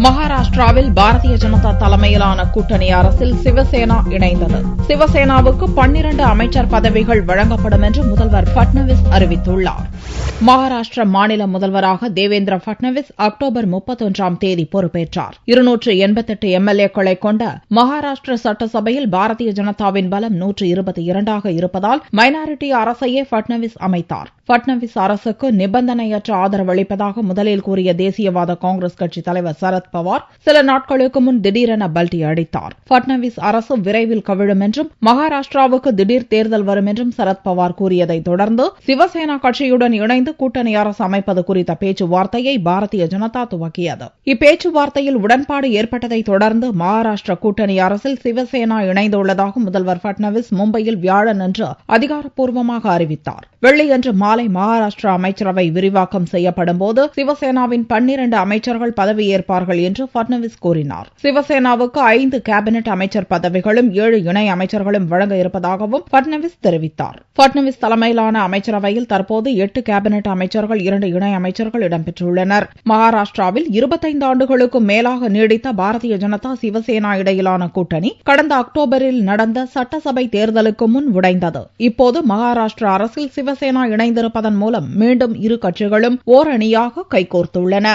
மகாராஷ்டிராவில் பாரதிய ஜனதா தலைமையிலான கூட்டணி அரசில் சிவசேனா இணைந்தது. சிவசேனாவுக்கு 12 அமைச்சர் பதவிகள் வழங்கப்படும் என்று முதல்வர் பட்னாவிஸ் அறிவித்துள்ளார். மகாராஷ்டிர மாநில முதல்வராக தேவேந்திர பட்னாவிஸ் அக்டோபர் 31ஆம் தேதி பொறுப்பேற்றார். 288 எம்எல்ஏக்களை கொண்ட மகாராஷ்டிர சட்டசபையில் பாரதிய ஜனதாவின் பலம் 122ஆக இருப்பதால் மைனாரிட்டி அரசையே பட்னாவிஸ் அமைத்தார். பட்னாவிஸ் அரசுக்கு நிபந்தனையற்ற ஆதரவு அளிப்பதாக முதலில் கூறிய தேசியவாத காங்கிரஸ் கட்சித் தலைவர் சரத்பவார் சில நாட்களுக்கு முன் திடீரென பல்டி அடித்தார். பட்னாவிஸ் அரசு விரைவில் கவிழும் என்றும் மகாராஷ்டிராவுக்கு திடீர் தேர்தல் வரும் என்றும் சரத்பவார் கூறியதைத் தொடர்ந்து சிவசேனா கட்சியுடன் இணைந்து கூட்டணி அரசு அமைப்பது குறித்த பேச்சுவார்த்தையை பாரதிய ஜனதா துவக்கியது. இப்பேச்சுவார்த்தையில் உடன்பாடு ஏற்பட்டதைத் தொடர்ந்து மகாராஷ்டிர கூட்டணி அரசில் சிவசேனா இணைந்துள்ளதாக முதல்வர் பட்னாவிஸ் மும்பையில் வியாழனன்று அதிகாரப்பூர்வமாக அறிவித்தார். வெள்ளியன்று மாலை மகாராஷ்டிரா அமைச்சரவை விரிவாக்கம் செய்யப்படும்போது சிவசேனாவின் 12 அமைச்சர்கள் பதவியேற்பார்கள் என்று பட்னாவிஸ் கூறினார். சிவசேனாவுக்கு 5 கேபினெட் அமைச்சர் பதவிகளும் 7 இணை அமைச்சர்களும் வழங்க இருப்பதாகவும் பட்னாவிஸ் தெரிவித்தார். பட்னாவிஸ் தலைமையிலான அமைச்சரவையில் தற்போது 8 கேபினெட் அமைச்சர்கள் 2 இணை அமைச்சர்கள் இடம்பெற்றுள்ளனர். மகாராஷ்டிராவில் 25 ஆண்டுகளுக்கும் மேலாக நீடித்த பாரதிய ஜனதா சிவசேனா இடையிலான கூட்டணி கடந்த அக்டோபரில் நடந்த சட்டசபை தேர்தலுக்கு முன் உடைந்தது. இப்போது மகாராஷ்டிரா அரசில் சிவசேனா இணைந்திருப்பதன் மூலம் மீண்டும் இரு கட்சிகளும் ஓரணியாக கைகோர்த்துள்ளன.